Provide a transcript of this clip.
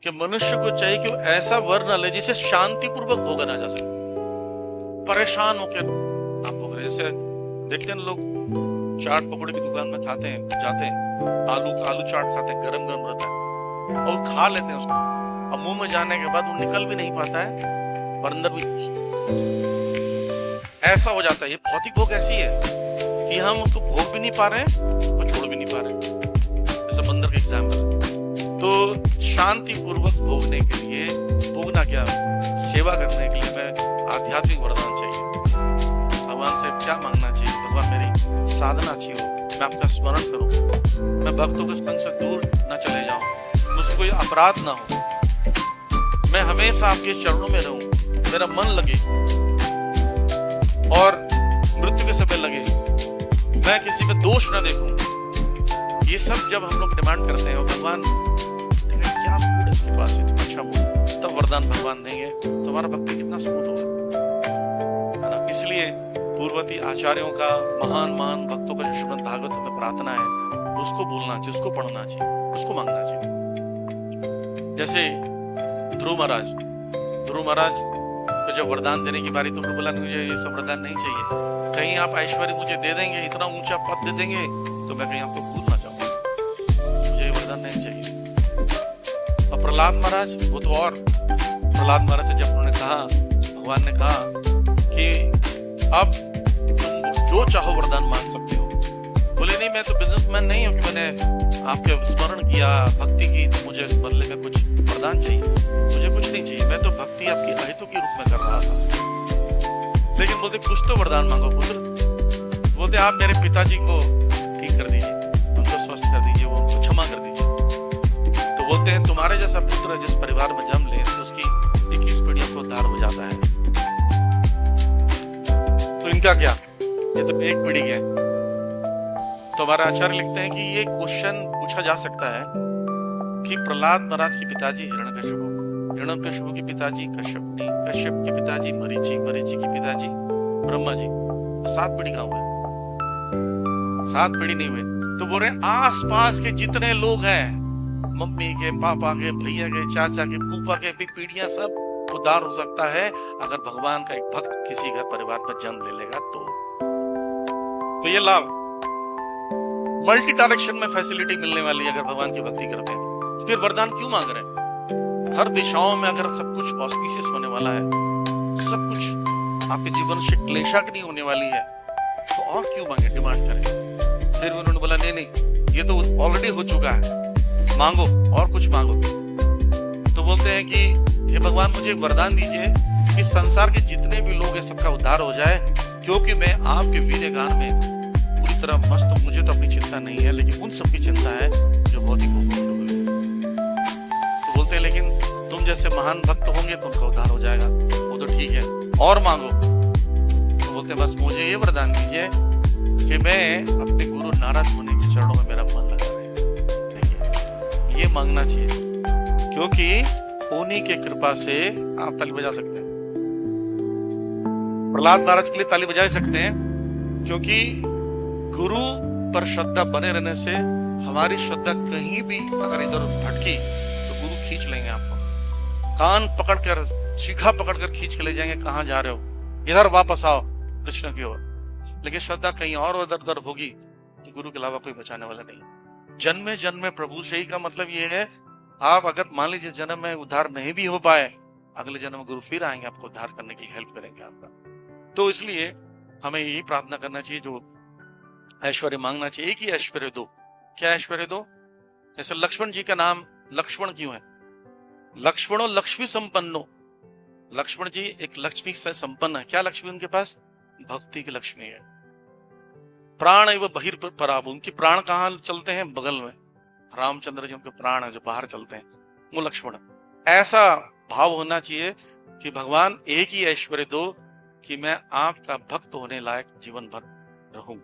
कि मनुष्य को चाहिए कि वो ऐसा वर न ले जिसे शांतिपूर्वक भोगा ना जा सके। परेशान होकर आप भोग रहे, जैसे देखते हैं लोग चाट पकौड़े की दुकान में खाते हैं, जाते हैं, आलू चाट खाते हैं, गरम गरम रहता है और खा लेते हैं उसको। अब मुंह में जाने के बाद वो निकल भी नहीं पाता है और अंदर भी ऐसा हो जाता है। ये भौतिक भोग ऐसी है कि हम उसको भोग भी नहीं पा रहे हैं और छोड़ भी नहीं पा रहे हैं। जैसा बंदर का एग्जाम्पल। तो शांति पूर्वक भोगने के लिए, भोगना क्या, सेवा करने के लिए मैं आध्यात्मिक वरदान चाहिए। भगवान से क्या मांगना चाहिए? भगवान मेरी साधना अच्छी हो, मैं आपका स्मरण करूं, मैं भक्तों के संग से दूर न चले जाऊं, मुझसे कोई अपराध ना हो, मैं हमेशा आपके चरणों में रहूं, मेरा मन लगे और मृत्यु के समय लगे, मैं किसी में दोष न देखूं। ये सब जब हम लोग डिमांड करते हैं और भगवान क्या मूड है इसके पास है, अच्छा मूड, तब वरदान भगवान देंगे। तुम्हारा भक्ति कितना स्मूथ होगा, है ना। इसलिए पूर्ववर्ती आचार्यों का, महान भक्तों का जो श्रीमद् भागवत में प्रार्थना है, उसको बोलना चाहिए, उसको पढ़ना चाहिए, उसको मांगना चाहिए। जैसे ध्रुव महाराज तो जब वरदान देने की बारी, तुमने बोला मुझे ये सब वरदान नहीं चाहिए, कहीं आप ऐश्वर्य मुझे दे देंगे, इतना ऊंचा पद दे देंगे तो मैं कहीं आपको भूल ना जाऊं, मुझे ये वरदान नहीं चाहिए। और प्रहलाद महाराज, वो तो और, प्रहलाद महाराज से जब उन्होंने कहा, भगवान ने कहा कि अब तुम जो चाहो वरदान मांग सकते हो। बोले नहीं, मैं तो बिजनेसमैन नहीं हूं कि मैंने आपके स्मरण किया, भक्ति की, तो मुझे बदले में कुछ वरदान चाहिए, मुझे कुछ नहीं चाहिए, मैं तो भक्ति आपकी अहितों के रूप में कर रहा था। लेकिन बोलते कुछ तो वरदान मांगो पुत्र। बोलते आप मेरे पिताजी को ठीक कर दीजिए, उनको स्वस्थ कर दीजिए, वो उनको क्षमा कर दीजिए। तो बोलते हैं तुम्हारे जैसा पुत्र जिस परिवार में जन्म ले तो उसकी 21 पीढ़ियों को उद्धार हो जाता है। तो इनका क्या, ये तो एक पीढ़ी है। तो हमारा आचार्य लिखते हैं कि ये क्वेश्चन पूछा जा सकता है कि प्रहलाद महाराज के पिताजी हिरण्यकशिपु के पिताजी कश्यप के पिताजी मरीचि के पिताजी ब्रह्मा जी, 7 पीढ़ी कहां हुए? 7 पीढ़ी नहीं हुए। तो बोल रहे आसपास के जितने लोग हैं, मम्मी के, पापा के, भैया के, चाचा के, फूफा के भी पीढ़ियां सब उद्धार हो सकता है अगर भगवान का एक भक्त किसी घर परिवार पर जन्म ले लेगा तो ये लाभ मल्टी डायरेक्शन में फैसिलिटी मिलने वाली है अगर भगवान की भक्ति करते हैं। तो फिर वरदान क्यों मांग रहे हैं? हर दिशाओं में अगर सब कुछ ऑस्पिशियस होने वाला है, सब कुछ आपके जीवन से क्लेशाग्नि होने वाली है, तो और क्यों मांगे, डिमांड करें? फिर उन्होंने बोला नहीं, ये तो ऑलरेडी हो चुका है, मांगो और कुछ मांगो। तो बोलते हैं कि हे भगवान मुझे वरदान दीजिए कि संसार के जितने भी लोग हैं सबका उद्धार हो जाए, क्योंकि मैं आपके वीर्य गान में पूरी तरह मस्त, मुझे तो अपनी चिंता नहीं है, लेकिन उन सबकी चिंता है जो भौतिक भोगों में डूबे। तो बोलते हैं लेकिन तुम जैसे महान भक्त होंगे तो उनका उद्धार हो जाएगा। वो तो ठीक है, और मांगो। तो बोलते हैं बस मुझे ये वरदान दीजिए कि मैं अपने गुरु नारद मुनि के चरणों में मेरा मन लगा रहे। देखिए, ये मांगना चाहिए, क्योंकि उन्हीं के कृपा से आप ताली बजा सकते हैं। प्रहलाद महाराज के लिए ताली बजा सकते हैं, क्योंकि गुरु पर श्रद्धा बने रहने से हमारी श्रद्धा कहीं भी अगर इधर भटकी तो गुरु खींच लेंगे आपको, कान पकड़कर, शिखा पकड़कर खींच के ले जाएंगे, कहां जा रहे हो, इधर वापस आओ दक्षिण की ओर। लेकिन श्रद्धा कहीं और इधर उधर होगी तो गुरु के अलावा कोई बचाने वाला नहीं। जन्मे जन्मे प्रभु से ही का मतलब ये है, आप अगर मान लीजिए जन्म में उद्धार नहीं भी हो पाए, अगले जन्म में गुरु फिर आएंगे आपको उद्धार करने की, हेल्प करेंगे आपका। तो इसलिए हमें यही प्रार्थना करना चाहिए, जो ऐश्वर्य मांगना चाहिए, एक ही ऐश्वर्य दो। क्या ऐश्वर्य दो? जैसे लक्ष्मण जी का नाम लक्ष्मण क्यों है? लक्ष्मणो लक्ष्मी संपन्नो, लक्ष्मण जी एक लक्ष्मी से संपन्न है। क्या लक्ष्मी उनके पास? भक्ति की लक्ष्मी है। प्राण एवं बहिर्पराब, उनके प्राण कहाँ चलते हैं? बगल में। रामचंद्र जी उनके प्राण है जो बाहर चलते हैं, वो लक्ष्मण। ऐसा भाव होना चाहिए कि भगवान एक ही ऐश्वर्य दो कि मैं आपका भक्त होने लायक जीवन भर रहूं।